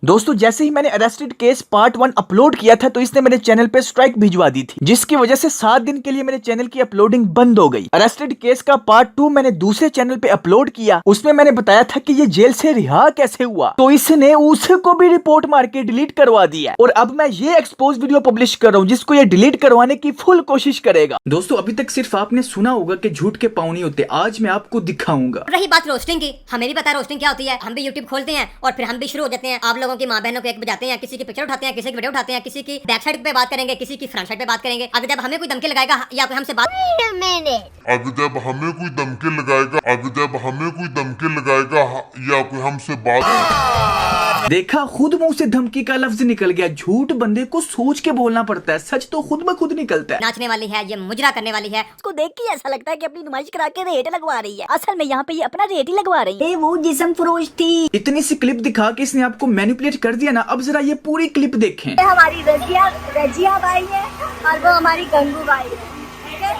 दोस्तों जैसे ही मैंने अरेस्टेड केस पार्ट 1 अपलोड किया था तो इसने मेरे चैनल पे स्ट्राइक भिजवा दी थी, जिसकी वजह से 7 दिन के लिए मेरे चैनल की अपलोडिंग बंद हो गई। अरेस्टेड केस का पार्ट 2 मैंने दूसरे चैनल पे अपलोड किया, उसमें मैंने बताया था कि ये जेल से रिहा कैसे हुआ, तो इसने उसको भी रिपोर्ट मार के डिलीट करवा दिया और अब मैं ये एक्सपोज वीडियो पब्लिश कर रहा हूँ जिसको ये डिलीट करवाने की फुल कोशिश करेगा। दोस्तों अभी तक सिर्फ आपने सुना होगा कि झूठ के पाँव नहीं होते, आज मैं आपको दिखाऊंगा। रही बात रोस्टिंग की, हमें भी पता है रोस्टिंग क्या होती है। हम भी यूट्यूब खोलते हैं और फिर हम भी शुरू हो जाते हैं आप लोगों की माँ बहनों को एक बजाते हैं, किसी की पिक्चर उठाते हैं, किसी की वीडियो उठाते हैं, किसी की बैक साइड पे बात करेंगे, किसी की फ्रंट साइड पे बात करेंगे। अगर जब हमें कोई धमकी लगाएगा या कोई हमसे बात या कोई हमसे बात देखा, खुद मुंह से धमकी का लफ्ज निकल गया। झूठ बंदे को सोच के बोलना पड़ता है, सच तो खुद ब खुद निकलता है। नाचने वाली है, ये मुजरा करने वाली है, उसको देख के ऐसा लगता है कि अपनी नुमाइश करा के रेट लगवा रही है। असल में यहाँ पे ये अपना रेट ही लगवा रही है। वो जिस्म फरोश थी। इतनी सी क्लिप दिखा के इसने आपको मैनिपुलेट कर दिया ना। अब जरा ये पूरी क्लिप देखें। हमारी रजिया बाई है और वो हमारी गंगू बाई है, ठीक है?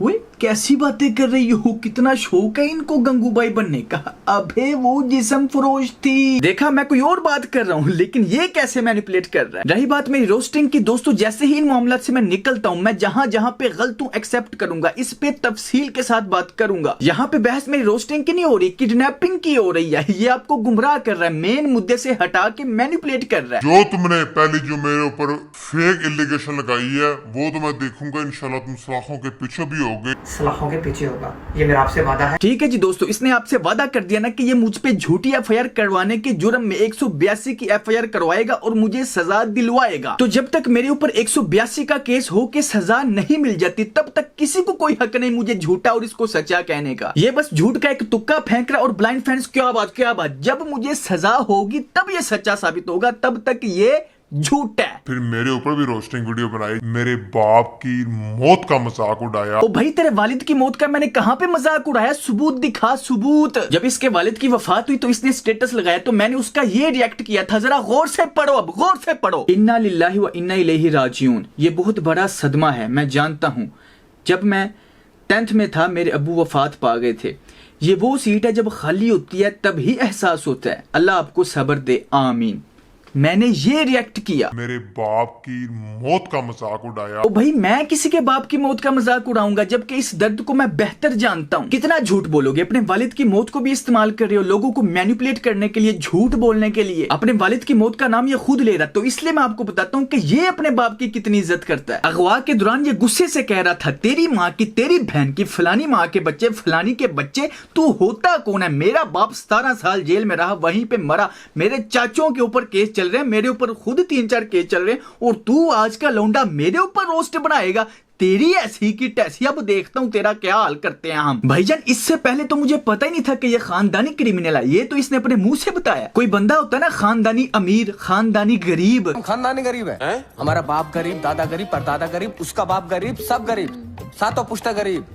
वे कैसी बातें कर रही हो, कितना शौक है इनको गंगूबाई बनने का। अबे वो जिस्म फरोश थी। देखा, मैं कोई और बात कर रहा हूँ लेकिन ये कैसे मैनिपुलेट कर रहा है। रही बात मेरी रोस्टिंग की, दोस्तों जैसे ही इन मामला से मैं निकलता हूँ, मैं जहाँ जहाँ पे गलत हूँ एक्सेप्ट करूंगा, इस पे तफसील के साथ बात करूंगा। यहाँ पे बहस मेरी रोस्टिंग की नहीं हो रही, किडनैपिंग की हो रही है। ये आपको गुमराह कर रहा है, मेन मुद्दे से हटा के मैनिपुलेट कर रहा है। जो तुमने पहले जो मेरे ऊपर फेक एलिगेशन लगाई है वो तो मैं देखूंगा इंशाल्लाह, तुम सलाखों के पीछे भी होगे। सलाखों के पीछे होगा, ये मेरा आपसे वादा है। ठीक है जी दोस्तों, इसने आपसे वादा कर दिया ना कि ये मुझ पे झूठी एफआईआर करवाने के जुर्म में 182 की एफआईआर करवाएगा और मुझे सजा दिलवाएगा। तो जब तक मेरे ऊपर 182 का केस हो के सजा नहीं मिल जाती तब तक किसी को कोई हक नहीं मुझे झूठा और इसको सच्चा कहने का। ये बस झूठ का एक तुक्का फेंक रहा और ब्लाइंड फैंस क्या बात। जब मुझे सजा होगी तब ये सच्चा साबित होगा, तब तक ये झूठ है। फिर मेरे ऊपर भी रोस्टिंग वीडियो बनाई, मेरे बाप की मौत का मजाक उड़ाया। ओ भाई, तेरे वालिद की मौत का मैंने कहां पे मजाक उड़ाया? सबूत दिखा, सबूत। जब इसके वालिद की वफात हुई तो इसने स्टेटस लगाया तो मैंने उसका ये रिएक्ट किया था। जरा गौर से पढ़ो, अब गौर से पढ़ो। इन्ना लिल्लाहि व इन्ना इलैहि राजिऊन। ये बहुत बड़ा सदमा है, मैं जानता हूँ। जब मैं 10th में था मेरे अब्बू वफात पा गए थे। ये वो सीट है जब खाली होती है तभी एहसास होता है। अल्लाह आपको सब्र दे, आमीन। मैंने ये रिएक्ट किया, मेरे बाप की मौत का मजाक उड़ाया। ओ भाई, मैं किसी के बाप की मौत का मजाक उड़ाऊंगा जबकि इस दर्द को मैं बेहतर जानता हूँ। कितना झूठ बोलोगे? अपने वालिद की मौत को भी इस्तेमाल कर रहे हो लोगों को मैनिपुलेट करने के लिए, झूठ बोलने के लिए। अपने वालिद की मौत का नाम ये खुद ले रहा, तो इसलिए मैं आपको बताता हूँ कि ये अपने बाप की कितनी इज्जत करता है। अगवा के दौरान ये गुस्से से कह रहा था, तेरी माँ की, तेरी बहन की, फलानी माँ के बच्चे, फलानी के बच्चे, तू होता कौन है? मेरा बाप 17 साल जेल में रहा, वहीं पे मरा। मेरे चाचों के ऊपर केस चल रहे हैं, मेरे ऊपर खुद 3-4 केस चल रहे हैं और तू आज का लौंडा मेरे ऊपर रोस्ट बनाएगा। तेरी ऐसी की तैसी, अब देखता हूँ तेरा क्या हाल करते हैं हम। भाईजान, इससे पहले तो मुझे पता ही नहीं था कि ये खानदानी क्रिमिनल है। ये तो इसने अपने मुंह से बताया। कोई बंदा होता है ना खानदानी अमीर, खानदानी गरीब। खानदानी गरीब है? हमारा बाप गरीब, दादा गरीब, परदादा गरीब, उसका बाप गरीब, सब गरीब, सातों पुश्ता गरीब।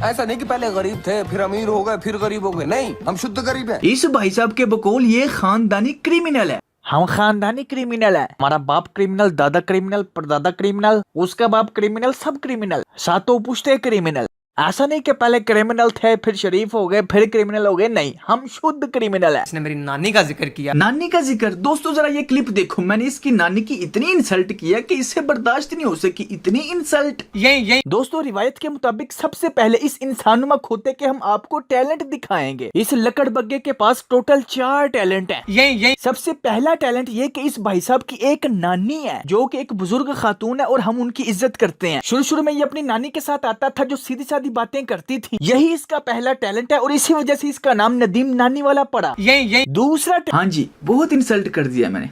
ऐसा नहीं कि पहले गरीब थे फिर अमीर हो गए फिर गरीब हो गए, नहीं, हम शुद्ध गरीब हैं। इस भाई साहब के बकौल ये खानदानी क्रिमिनल है। हम खानदानी क्रिमिनल है। हमारा बाप क्रिमिनल, दादा क्रिमिनल, परदादा क्रिमिनल, उसका बाप क्रिमिनल, सब क्रिमिनल, सातों पुश्ते क्रिमिनल। ऐसा नहीं कि पहले क्रिमिनल थे फिर शरीफ हो गए फिर क्रिमिनल हो गए, नहीं, हम शुद्ध क्रिमिनल है। इसने मेरी नानी का जिक्र किया। नानी का जिक्र? दोस्तों जरा ये क्लिप देखो, मैंने इसकी नानी की इतनी इंसल्ट किया कि इससे बर्दाश्त नहीं हो सकी, इतनी इंसल्ट। यही दोस्तों रिवायत के मुताबिक सबसे पहले इस इंसानुमा खोते के हम आपको टैलेंट दिखाएंगे। इस लकड़ बग्गे के पास टोटल 4 टैलेंट है। यही सबसे पहला टैलेंट ये कि इस भाई साहब की एक नानी है जो कि एक बुजुर्ग खातून है और हम उनकी इज्जत करते हैं। शुरू में ये अपनी नानी के साथ आता था जो सीधी सादी बातें करती थी। यही इसका पहला टैलेंट है और इसी वजह से इसका नाम नदीम नानी वाला पड़ा। यही दूसरा, हाँ जी, बहुत इंसल्ट कर दिया मैंने।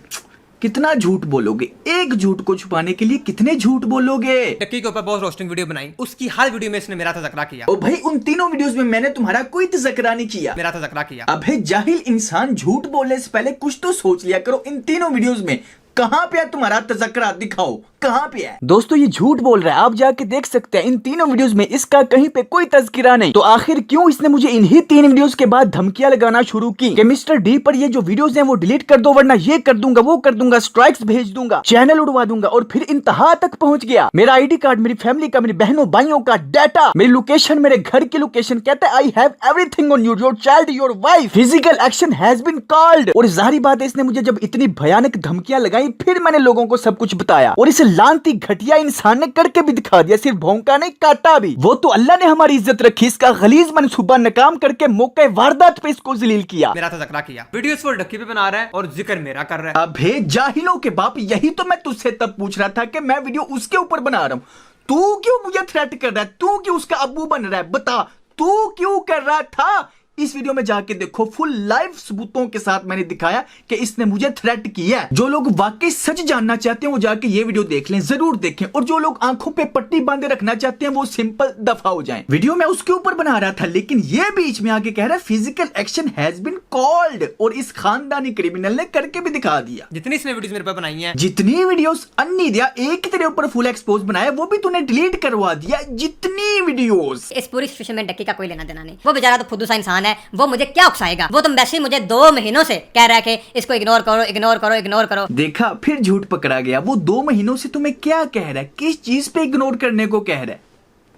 कितना झूठ बोलोगे? एक झूठ को छुपाने के लिए कितने झूठ बोलोगे? टक्की के ऊपर बहुत रोस्टिंग वीडियो बनाई, उसकी हर वीडियो में इसने मेरा तज़किरा किया। ओ भाई, उन तीनों वीडियोस में मैंने तुम्हारा कोई तज़किरा नहीं किया, मेरा तज़किरा किया। अबे जाहिल इंसान, झूठ बोलने से पहले कुछ तो सोच लिया करो। इन तीनों वीडियोस में कहां पे तुम्हारा तज़किरा? दिखाओ, कहाँ पे है? दोस्तों ये झूठ बोल रहा है, आप जाके देख सकते हैं इन तीनों वीडियोस में इसका कहीं पे कोई तज़किरा नहीं। तो आखिर क्यों इसने मुझे इन्हीं 3 वीडियोस के बाद धमकियां लगाना शुरू की कि मिस्टर डी पर ये जो वीडियोस हैं वो डिलीट कर दो, वरना ये कर दूंगा, वो कर दूंगा, स्ट्राइक्स भेज दूंगा, चैनल उड़वा दूंगा। और फिर इंतहा तक पहुंच गया। मेरा आईडी कार्ड, मेरी फैमिली का, मेरी बहनों भाइयों का डाटा, मेरी लोकेशन, मेरे घर की लोकेशन, कहता है I have everything on your child, your wife, physical action has been called. और जाहिर बात है इसने मुझे जब इतनी भयानक धमकियां लगाई फिर मैंने लोगों को सब कुछ बताया। और इसे लानती घटिया इंसान ने करके भी दिखा दिया, सिर्फ भौंका नहीं काटा भी। वो तो अल्लाह ने हमारी इज्जत रखी, इसका गलीज मनसूबा नाकाम करके मौके वारदात पे इसको जलील किया। मेरा तज़किरा किया, वीडियोस फुल ढक्की पे बना रहा है और जिक्र मेरा कर रहा है। अबे जाहिलों के बाप, यही तो मैं तुझसे तब पूछ रहा था कि मैं वीडियो उसके ऊपर बना रहा हूँ, तू क्यों मुझे थ्रेट कर रहा है? तू क्यों उसका अब्बू बन रहा है? बता, तू क्यों कर रहा था? इस वीडियो में जाके देखो, फुल लाइव सबूतों के साथ मैंने दिखाया कि इसने मुझे थ्रेट किया है। जो लोग वाकई सच जानना चाहते हैं वो जाके ये वीडियो देख लें, जरूर देखें। और जो लोग आंखों पे पट्टी बांधे रखना चाहते हैं वो सिंपल दफा हो जाएं। वीडियो में उसके ऊपर बना रहा था, लेकिन ये बीच में आके कह रहा है physical action has been called, और इस खानदानी क्रिमिनल ने करके भी दिखा दिया। जितनी इसने वीडियोस मेरे पे बनाई हैं, जितनी वीडियोस अन्नी दिया, एक तेरे ऊपर फुल एक्सपोज बनाया वो भी तूने डिलीट करवा दिया। जितनी वीडियोस, इस पूरी सिचुएशन में डक्की का कोई लेना देना नहीं। वो बेचारा तो खुद सा इंसान है, वो मुझे क्या उकसाएगा? वो तुम वैसे ही मुझे 2 महीनों से कह रहा है कि इसको इग्नोर करो, इग्नोर करो, इग्नोर करो। देखा फिर झूठ पकड़ा गया। वो 2 महीनों से तुम्हें क्या कह रहा है? किस चीज पे इग्नोर करने को कह रहा है?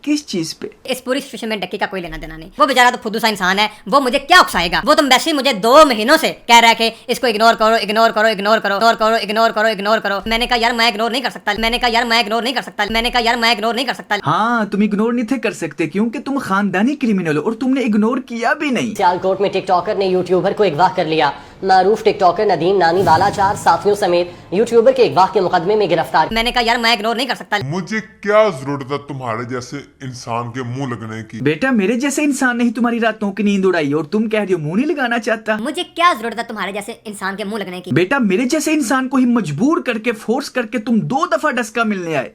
किस चीज पे? इस पूरी सिचुएशन में डक्की का कोई लेना देना नहीं। वो बेचारा तो खुद सा इंसान है, वो मुझे क्या उकसाएगा? वो तुम वैसे ही मुझे 2 महीनों से कह रहा है कि इसको इग्नोर करो, इग्नोर करो, इग्नोर करो, इग्नोर करो, इग्नोर करो, इग्नोर करो। मैंने कहा यार मैं इग्नोर नहीं कर सकता, मैंने कहा यार मैं इग्नोर नहीं कर सकता, मैंने कहा यार मैं इग्नोर नहीं कर सकता। हाँ, तुम इग्नोर नहीं थे कर सकते क्योंकि तुम खानदानी क्रिमिनल हो, और तुमने इग्नोर किया भी नहीं। सियालकोट में टिकटॉकर ने यूट्यूबर को अगवा कर लिया। मारूफ टिकटॉकर नदीम नानी वाला 4 साथियों समेत यूट्यूबर के अगवा के मुकदमे में गिरफ्तार। मैंने कहा यार मैं इग्नोर नहीं कर सकता। मुझे क्या जरूरत है तुम्हारे जैसे इंसान के मुंह लगने की? बेटा मेरे जैसे इंसान ने ही तुम्हारी रातों की नींद उड़ाई, और तुम कह रही हो मुंह नहीं लगाना चाहता। मुझे क्या जरूरत है तुम्हारे जैसे इंसान के मुंह लगने की? बेटा मेरे जैसे इंसान को ही मजबूर करके, फोर्स करके तुम 2 दफा डस्का मिलने आए,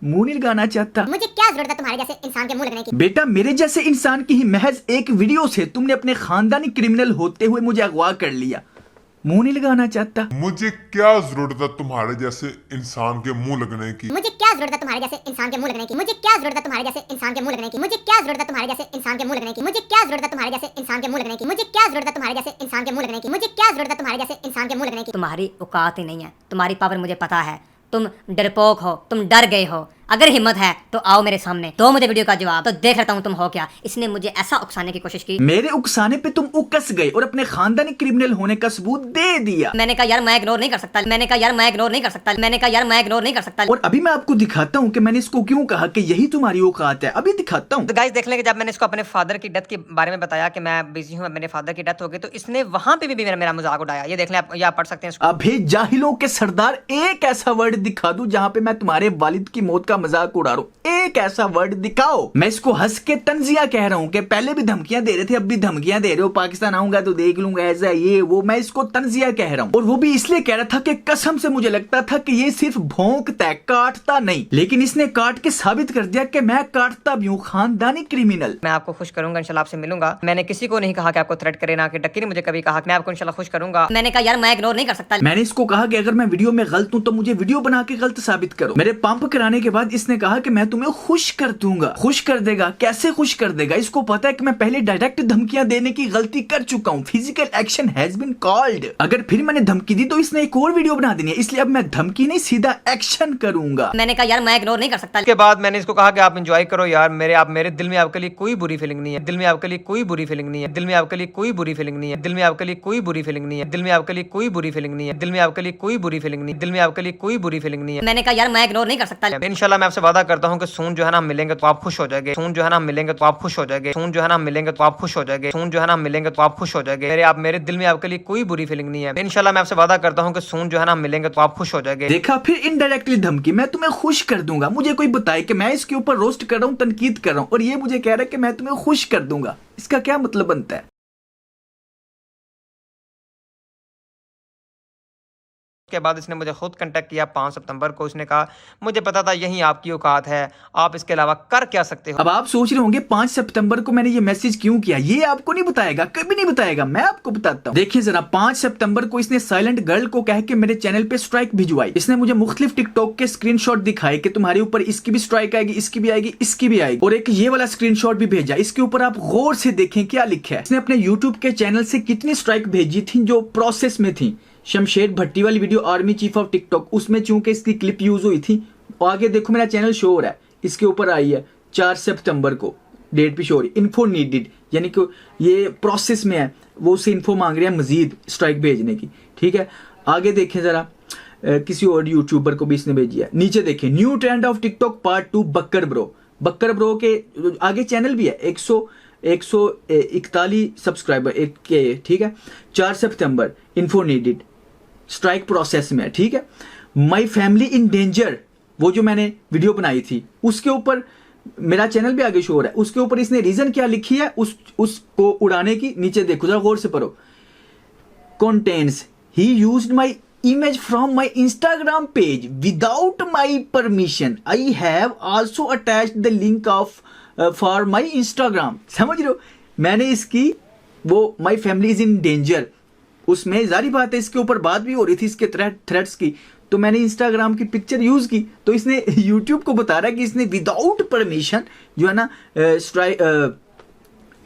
मुंह नहीं लगाना चाहता। मुझे क्या जरूरत है तुम्हारे जैसे इंसान के मुंह लगने की? बेटा मेरे जैसे इंसान की ही महज एक वीडियो से तुमने अपने खानदानी क्रिमिनल होते हुए मुझे अगवा कर लिया, मुंह नहीं लगाना चाहता। मुझे क्या जरूरत है तुम्हारे जैसे इंसान के मुंह लगने की? मुझे क्या जरूरत है तुम्हारे जैसे इंसान के मुंह लगने की? मुझे क्या जरूरत है तुम्हारे जैसे इंसान के मुंह लगने की? मुझे क्या जरूरत है तुम्हारे जैसे इंसान के मुंह लगने की? मुझे क्या जरूरत है तुम्हारे जैसे इंसान के मुंह लगने की? मुझे क्या जरूरत है तुम्हारे जैसे इंसान के मुंह लगने की? मुझे क्या जरूरत है तुम्हारे जैसे इंसान के मुंह लगने की? तुम्हारी औकात ही नहीं है, तुम्हारी पावर मुझे पता है। तुम डरपोक हो, तुम डर गए हो। अगर हिम्मत है तो आओ मेरे सामने, दो मुझे वीडियो का जवाब, तो देख लेता हूँ तुम हो क्या। इसने मुझे ऐसा उकसाने की कोशिश की, मेरे उकसाने पे तुम उकस गए और अपने खानदानी क्रिमिनल होने का सबूत दे दिया। मैंने कहा यार मैं इग्नोर नहीं कर सकता, मैंने कहा यार मैं इग्नोर नहीं कर सकता, मैंने कहा यार मैं इग्नोर नहीं कर सकता। और अभी मैं आपको दिखाता हूँ कि मैंने इसको क्यों कहा कि यही तुम्हारी औकात है। अभी दिखाता हूँ। तो गाइस देख लेंगे, जब मैंने इसको अपने फादर की डेथ के बारे में बताया कि मैं बिजी हूँ, मेरे फादर की डेथ हो गई, तो इसने वहां पे भी मेरा मजाक उड़ाया। ये देख लें आप, या पढ़ सकते हैं इसको। अभी जाहिलों के सरदार, एक ऐसा वर्ड दिखा दूं जहां पे मैं तुम्हारे वालिद की मौत का मजाक उड़ा रहा हूं। एक ऐसा वर्ड दिखाओ। मैं इसको हंस के तंजिया कह रहा हूं कि पहले भी धमकियां दे रहे थे, अब भी धमकियां दे रहे हो, पाकिस्तान आऊंगा तो देख लूंगा, ऐसा ये वो। मैं इसको तंजिया कह रहा हूं, और वो भी इसलिए कह रहा था कि कसम से मुझे लगता था कि ये सिर्फ भौंकता है, काटता नहीं। लेकिन इसने काट के साबित कर दिया कि मैं काटता भी हूं, खानदानी क्रिमिनल। मैं आपको खुश करूंगा, इंशाल्लाह आपसे मिलूंगा। मैंने किसी को नहीं कहा कि आपको थ्रेट करे, ना कि डक्की ने मुझे कभी कहा। मैं आपको इंशाल्लाह खुश करूंगा। मैंने कहा यार मैं इग्नोर नहीं कर सकता। मैंने इसको कहा कि अगर मैं वीडियो में गलत हूं तो मुझे वीडियो बना के गलत साबित करो। मेरे पंप कराने के बाद इसने कहा कि मैं तुम्हें खुश कर दूंगा। खुश कर देगा? कैसे खुश कर देगा? इसको पता है कि मैं पहले डायरेक्ट धमकियां देने की गलती कर चुका हूं। Physical action has been called. अगर फिर मैंने धमकी दी तो इसने एक और वीडियो बना देनी है, इसलिए अब मैं धमकी नहीं सीधा एक्शन करूंगा। मैंने कहा यार मैं इग्नोर नहीं कर सकता। उसके बाद मैंने इसको कहा कि आप एंजॉय करो यार, मेरे दिल में आपके लिए कोई बुरी फीलिंग नहीं है, दिल में आपके लिए कोई बुरी फीलिंग नहीं है, दिल में आपके लिए कोई बुरी फीलिंग नहीं है, दिल में आपके लिए कोई बुरी फीलिंग नहीं है, दिल में आपके लिए कोई बुरी फीलिंग नहीं है, दिल में आपके लिए कोई बुरी फीलिंग नहीं है, दिल में आपके लिए कोई बुरी फीलिंग नहीं है। मैंने कहा यार मैं इग्नोर नहीं कर सकता। इंशाल्लाह मैं आपसे वादा करता हूँ कि सून जो है ना मिलेंगे तो आप खुश हो जाएंगे, सून जो है ना मिलेंगे तो आप खुश हो जाएंगे, सून जो है ना मिलेंगे तो आप खुश हो जाएंगे, सून जो है ना मिलेंगे तो आप खुश हो जाएंगे। मेरे दिल में आपके लिए कोई बुरी फीलिंग नहीं है। इंशाल्लाह मैं आपसे वादा करता हूँ कि सून जो है ना मिलेंगे तो आप खुश हो जाएंगे। देखा फिर इनडायरेक्टली धमकी, मैं तुम्हें खुश कर दूंगा। मुझे कोई बताए कि मैं इसके ऊपर रोस्ट कर रहा हूँ, तनकीद कर रहा हूँ, और ये मुझे कह रहा है कि मैं तुम्हें खुश कर दूंगा। इसका क्या मतलब बनता है? उसके बाद इसने मुझे खुद कांटेक्ट किया 5 सितंबर को। इसने कहा मुझे पता था यही आपकी औकात है, आप इसके अलावा कर क्या सकते हो। अब आप सोच रहे होंगे 5 सितंबर को मैंने ये मैसेज क्यों किया, ये आपको नहीं बताएगा, कभी नहीं बताएगा, मैं आपको बताता हूँ। देखिए जरा, 5 सितंबर को इसने साइलेंट गर्ल को कह के मेरे चैनल पे स्ट्राइक भिजवाई। इसने मुझे मुख्तलिफ टिकटॉक के स्क्रीनशॉट दिखाए कि तुम्हारे ऊपर इसकी भी स्ट्राइक आएगी, इसकी भी आएगी, इसकी भी आएगी, और एक ये वाला स्क्रीनशॉट भी भेजा। इसके ऊपर आप गौर से देखें क्या लिखा है। इसने अपने यूट्यूब के चैनल से कितनी स्ट्राइक भेजी थी जो प्रोसेस में थी। शमशेर भट्टी वाली video army chief of TikTok, उसमें चूंकि इसकी क्लिप यूज हुई थी। आगे देखो मेरा चैनल शो हो रहा है, इसके ऊपर आई है 4 सितंबर को, डेट भी शो हो रही, इन्फो नीडेड, यानी कि ये प्रोसेस में है, वो उससे इन्फो मांग रहे हैं मजीद स्ट्राइक भेजने की। ठीक है, आगे देखें जरा, किसी और यूट्यूबर को भी इसने भेजी है। नीचे देखें, new trend of TikTok part 2 Bakkar bro. Bakkar bro के आगे चैनल भी है, 141 सब्सक्राइबर एक के। ठीक है, 4 सितंबर, इन्फो नीडेड, स्ट्राइक प्रोसेस में है। ठीक है, माई फैमिली इन डेंजर, वो जो मैंने वीडियो बनाई थी उसके ऊपर मेरा चैनल भी आगे शो हो रहा है। उसके ऊपर इसने रीजन क्या लिखी है उसको उड़ाने की। नीचे देखो जरा गौर से पढ़ो, contents he used my image from my Instagram page without my permission, I have also attached the link of for my Instagram. समझ रहे हो, मैंने इसकी वो my family is in danger, उसमें जारी बात है इसके ऊपर बात भी हो रही थी इसके थ्रेड्स की, तो मैंने इंस्टाग्राम की पिक्चर यूज की, तो इसने यूट्यूब को बता रहा है कि इसने विदाउट परमिशन जो है ना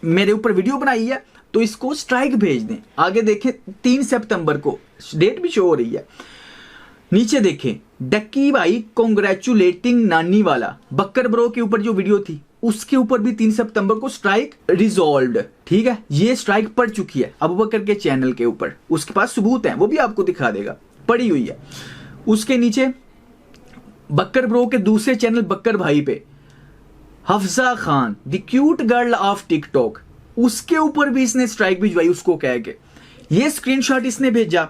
मेरे ऊपर वीडियो बनाई है, तो इसको स्ट्राइक भेज दें। आगे देखें 3 सितंबर को, डेट भी शो हो रही है। नीचे देखें, डक्की भाई कॉन्ग्रेचुलेटिंग नानी वाला, बक्कर ब्रो के ऊपर जो वीडियो थी उसके ऊपर भी 3 सितंबर को स्ट्राइक रिजॉल्व्ड। ठीक है, ये स्ट्राइक पड़ चुकी है अबू बकर के चैनल के ऊपर, उसके पास सबूत है, वो भी आपको दिखा देगा, पड़ी हुई है। उसके नीचे बक्कर ब्रो के दूसरे चैनल बक्कर भाई पे Hafza Khan the cute girl of TikTok, उसके ऊपर भी इसने स्ट्राइक भिजवाई उसको कह के। ये स्क्रीनशॉट इसने भेजा,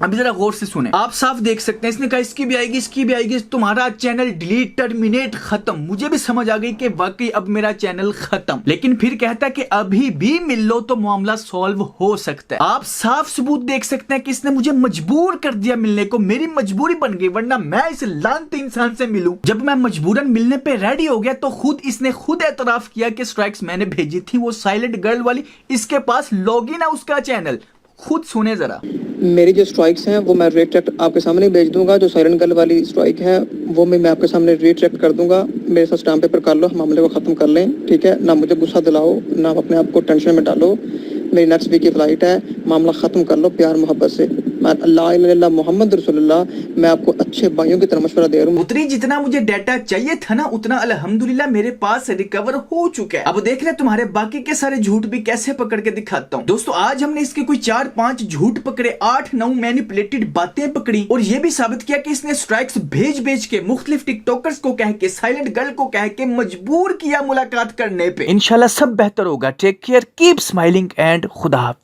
अभी जरा गौर से सुने, आप साफ देख सकते हैं। इसने कहा इसकी भी आएगी, इसकी भी आएगी, तुम्हारा चैनल डिलीट, टर्मिनेट, खत्म। मुझे भी समझ आ गई कि वाकई अब मेरा चैनल खत्म, लेकिन फिर कहता है कि अभी भी मिल लो तो मामला सॉल्व हो सकता है। आप साफ सबूत देख सकते हैं कि इसने मुझे मजबूर कर दिया मिलने को, मेरी मजबूरी बन गई, वरना मैं इस लानती इंसान से मिलूं। जब मैं मजबूरन मिलने पे रेडी हो गया तो इसने खुद एतराफ किया कि स्ट्राइक्स मैंने भेजी थी, वो साइलेंट गर्ल वाली, इसके पास लॉगिन है उसका चैनल, खुद सुने जरा। मेरी जो स्ट्राइक्स हैं वो मैं रिट्रैक्ट आपके सामने भेज दूंगा। जो साइलेंट गर्ल वाली स्ट्राइक है वो मैं आपके सामने रिट्रैक्ट कर दूंगा। मेरे साथ स्टैम्प पेपर कर लो, मामले को ख़त्म कर लें। ठीक है, ना मुझे गुस्सा दिलाओ, ना अपने आप को टेंशन में डालो। मेरी नेक्स्ट वीक की फ्लाइट है, मामला ख़त्म कर लो प्यार मोहब्बत से। मैं अल्लाह इल्लल्लाह मोहम्मद रसूलुल्लाह, मैं आपको अच्छे भाइयों की तरह मशवरा दे रहा हूँ। उतनी जितना मुझे डाटा चाहिए था ना, उतना अल्हम्दुलिल्लाह मेरे पास रिकवर हो चुका है। अब देख रहे तुम्हारे बाकी के सारे झूठ भी कैसे पकड़ के दिखाता हूँ। दोस्तों आज हमने इसके कोई 4-5 झूठ पकड़े, 8-9 मैनिपुलेटेड बातें पकड़ी, और ये भी साबित किया कि इसने स्ट्राइक्स भेज के मुख्तलिफ टिकटॉकर्स को कह के, साइलेंट गर्ल को कह के मजबूर किया मुलाकात करने पे। इंशाल्लाह सब बेहतर होगा। Take care, keep smiling and खुदा हाफिज।